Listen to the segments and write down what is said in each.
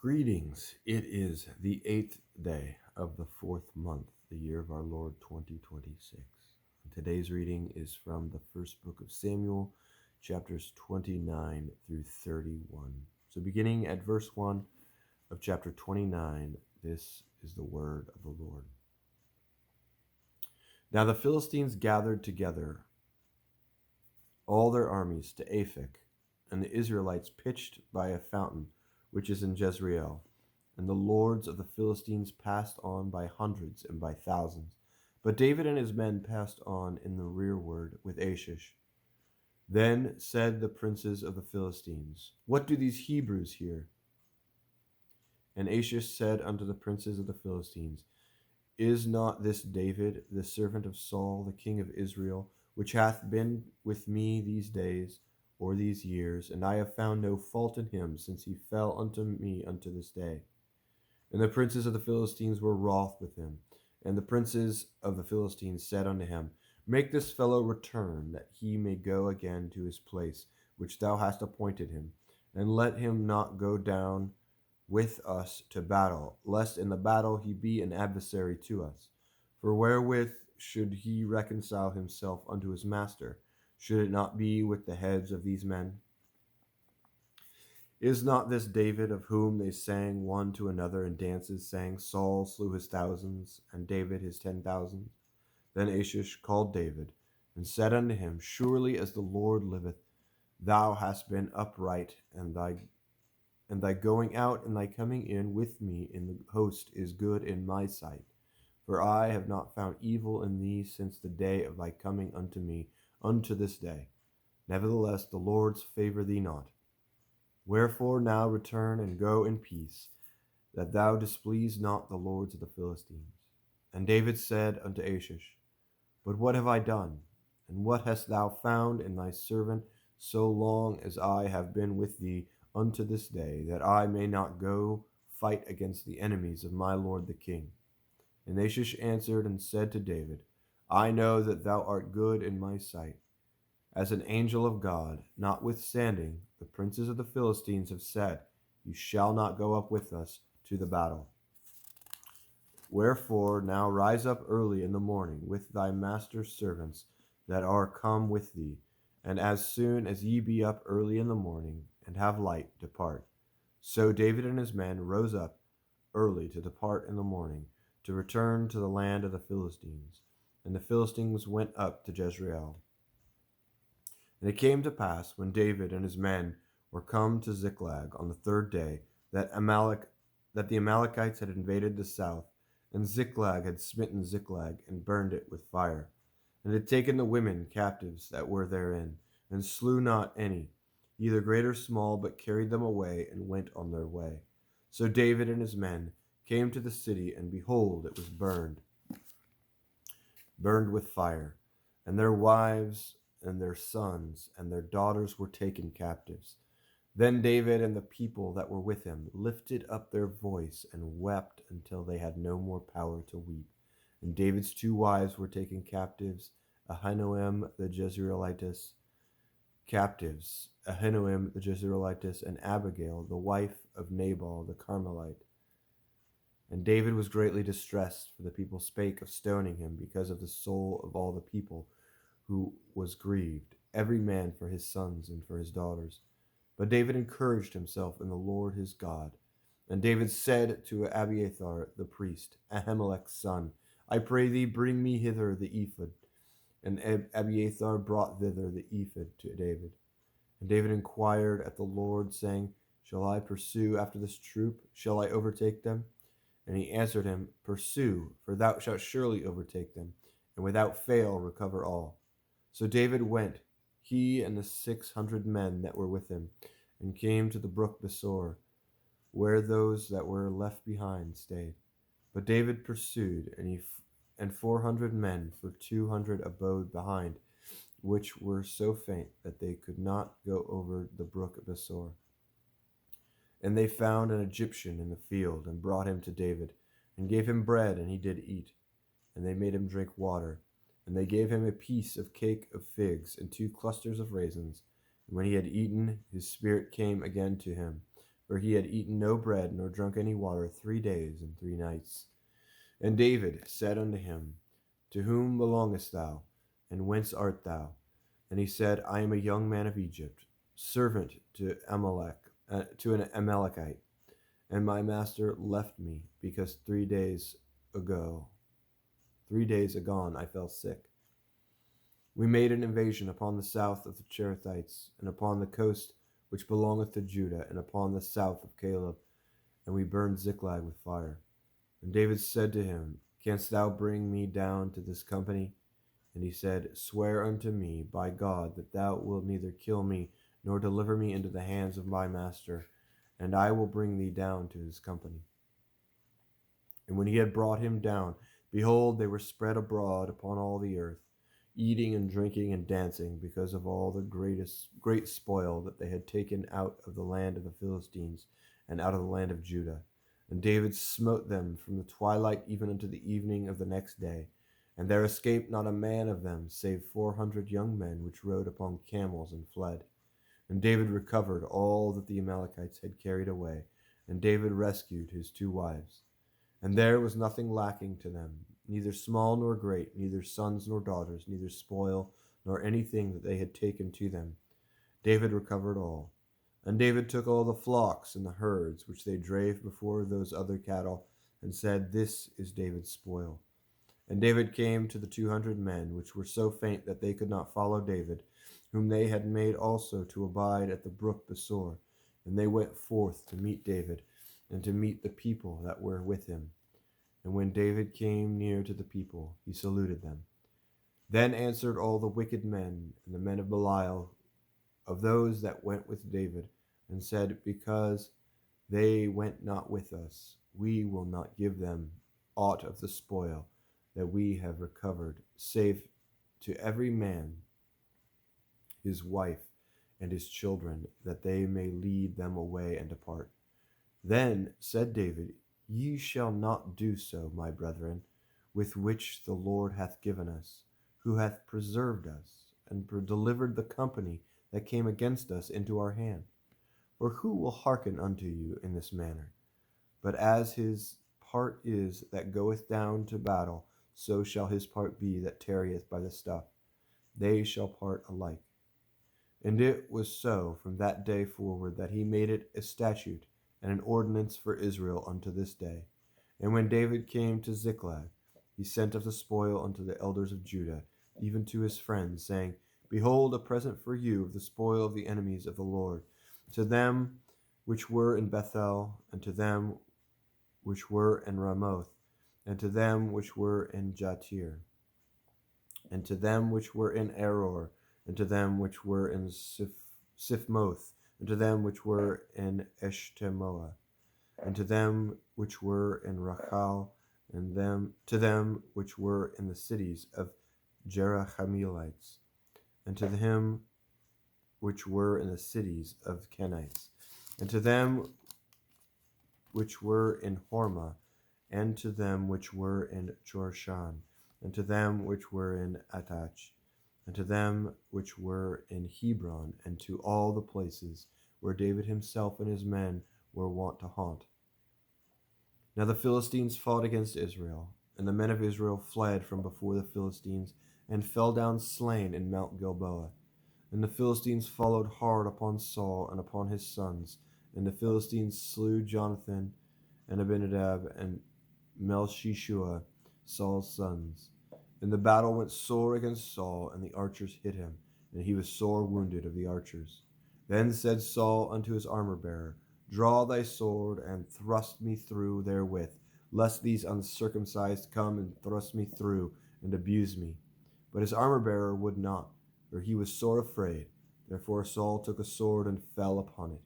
Greetings. It is the 8th day of the 4th month, the year of our Lord 2026. And today's reading is from the first book of Samuel, chapters 29 through 31. So, beginning at verse 1 of chapter 29, this is the word of the Lord. Now the Philistines gathered together all their armies to Aphek, and the Israelites pitched by a fountain which is in Jezreel. And the lords of the Philistines passed on by hundreds and by thousands. But David and his men passed on in the rearward with Achish. Then said the princes of the Philistines, What do these Hebrews here? And Achish said unto the princes of the Philistines, Is not this David, the servant of Saul, the king of Israel, which hath been with me these days, or these years, and I have found no fault in him since he fell unto me unto this day? And the princes of the Philistines were wroth with him. And the princes of the Philistines said unto him, Make this fellow return, that he may go again to his place, which thou hast appointed him, and let him not go down with us to battle, lest in the battle he be an adversary to us. For wherewith should he reconcile himself unto his master? Should it not be with the heads of these men? Is not this David, of whom they sang one to another in dances, saying, Saul slew his thousands, and David his 10,000? Then Achish called David, and said unto him, Surely as the Lord liveth, thou hast been upright, and thy going out and thy coming in with me in the host is good in my sight. For I have not found evil in thee since the day of thy coming unto me unto this day. Nevertheless the Lord's favour thee not. Wherefore now return and go in peace, that thou displease not the lords of the Philistines. And David said unto Achish, But what have I done? And what hast thou found in thy servant so long as I have been with thee unto this day, that I may not go fight against the enemies of my lord the king? And Achish answered and said to David, I know that thou art good in my sight, as an angel of God. Notwithstanding, the princes of the Philistines have said, You shall not go up with us to the battle. Wherefore now rise up early in the morning with thy master's servants that are come with thee, and as soon as ye be up early in the morning, and have light, depart. So David and his men rose up early to depart in the morning, to return to the land of the Philistines. And the Philistines went up to Jezreel. And it came to pass, when David and his men were come to Ziklag on the third day, that the Amalekites had invaded the south, and Ziklag had smitten Ziklag, and burned it with fire, and had taken the women captives that were therein, and slew not any, either great or small, but carried them away, and went on their way. So David and his men came to the city, and behold, it was burned with fire, and their wives and their sons and their daughters were taken captives. Then David and the people that were with him lifted up their voice and wept until they had no more power to weep. And David's two wives were taken captives, Ahinoam the Jezreelitess, and Abigail, the wife of Nabal the Carmelite. And David was greatly distressed, for the people spake of stoning him, because of the soul of all the people, who was grieved, every man for his sons and for his daughters. But David encouraged himself in the Lord his God. And David said to Abiathar the priest, Ahimelech's son, I pray thee, bring me hither the ephod. And Abiathar brought thither the ephod to David. And David inquired at the Lord, saying, Shall I pursue after this troop? Shall I overtake them? And he answered him, Pursue, for thou shalt surely overtake them, and without fail recover all. So David went, he and the 600 men that were with him, and came to the brook Besor, where those that were left behind stayed. But David pursued, and 400 men for 200 abode behind, which were so faint that they could not go over the brook Besor. And they found an Egyptian in the field, and brought him to David, and gave him bread, and he did eat. And they made him drink water. And they gave him a piece of cake of figs, and 2 clusters of raisins. And when he had eaten, his spirit came again to him. for he had eaten no bread nor drunk any water 3 days and 3 nights. And David said unto him, To whom belongest thou, and whence art thou? And he said, I am a young man of Egypt, servant to an Amalekite, and my master left me, because 3 days agone, I fell sick. We made an invasion upon the south of the Cherethites, and upon the coast which belongeth to Judah, and upon the south of Caleb, and we burned Ziklag with fire. And David said to him, Canst thou bring me down to this company? And he said, Swear unto me by God that thou wilt neither kill me, nor deliver me into the hands of my master, and I will bring thee down to his company. And when he had brought him down, behold, they were spread abroad upon all the earth, eating and drinking and dancing, because of all the great spoil that they had taken out of the land of the Philistines and out of the land of Judah. And David smote them from the twilight even unto the evening of the next day. And there escaped not a man of them, save 400 young men, which rode upon camels and fled. And David recovered all that the Amalekites had carried away, and David rescued his 2 wives. And there was nothing lacking to them, neither small nor great, neither sons nor daughters, neither spoil, nor anything that they had taken to them. David recovered all. And David took all the flocks and the herds which they drave before those other cattle, and said, This is David's spoil. And David came to the 200 men, which were so faint that they could not follow David, whom they had made also to abide at the brook Besor. And they went forth to meet David, and to meet the people that were with him. And when David came near to the people, he saluted them. Then answered all the wicked men and the men of Belial, of those that went with David, and said, Because they went not with us, we will not give them aught of the spoil that we have recovered, save to every man his wife and his children, that they may lead them away and depart. Then said David, Ye shall not do so, my brethren, with which the Lord hath given us, who hath preserved us, and delivered the company that came against us into our hand. For who will hearken unto you in this manner? But as his part is that goeth down to battle, so shall his part be that tarrieth by the stuff. They shall part alike. And it was so from that day forward that he made it a statute and an ordinance for Israel unto this day. And when David came to Ziklag, he sent of the spoil unto the elders of Judah, even to his friends, saying, Behold, a present for you of the spoil of the enemies of the Lord, to them which were in Bethel, and to them which were in Ramoth, and to them which were in Jatir, and to them which were in Aror, and to them which were in Siphmoth, and to them which were in Eshtemoa, and to them which were in Rachal, and to them which were in the cities of Jerahmeelites, and to him which were in the cities of Kenites, and to them which were in Hormah, and to them which were in Jorshan, and to them which were in Attach, and to them which were in Hebron, and to all the places where David himself and his men were wont to haunt. Now the Philistines fought against Israel, and the men of Israel fled from before the Philistines, and fell down slain in Mount Gilboa. And the Philistines followed hard upon Saul and upon his sons, and the Philistines slew Jonathan and Abinadab and Melchishua, Saul's sons. And the battle went sore against Saul, and the archers hit him, and he was sore wounded of the archers. Then said Saul unto his armor-bearer, Draw thy sword, and thrust me through therewith, lest these uncircumcised come and thrust me through, and abuse me. But his armor-bearer would not, for he was sore afraid. Therefore Saul took a sword and fell upon it.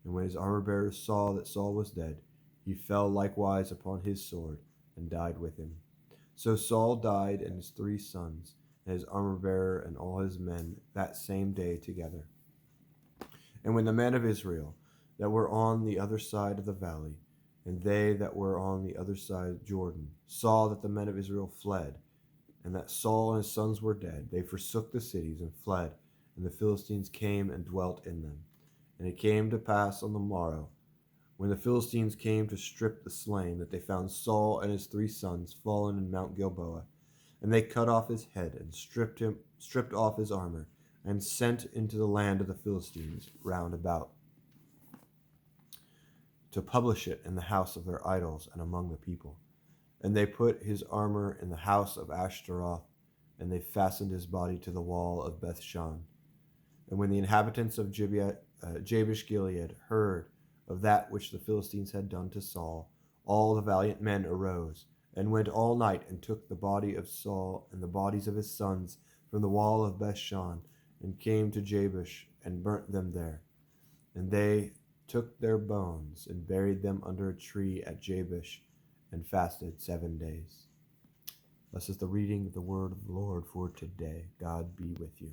And when his armor-bearer saw that Saul was dead, he fell likewise upon his sword, and died with him. So Saul died, and his 3 sons, and his armor-bearer, and all his men, that same day together. And when the men of Israel that were on the other side of the valley, and they that were on the other side of Jordan, saw that the men of Israel fled, and that Saul and his sons were dead, they forsook the cities and fled, and the Philistines came and dwelt in them. And it came to pass on the morrow when the Philistines came to strip the slain, that they found Saul and his 3 sons fallen in Mount Gilboa. And they cut off his head and stripped off his armor, and sent into the land of the Philistines round about, to publish it in the house of their idols and among the people. And they put his armor in the house of Ashtaroth, and they fastened his body to the wall of Bethshan. And when the inhabitants of Jabesh Gilead heard of that which the Philistines had done to Saul, all the valiant men arose, and went all night, and took the body of Saul and the bodies of his sons from the wall of Bethshan, and came to Jabesh, and burnt them there. And they took their bones, and buried them under a tree at Jabesh, and fasted 7 days. This is the reading of the word of the Lord for today. God be with you.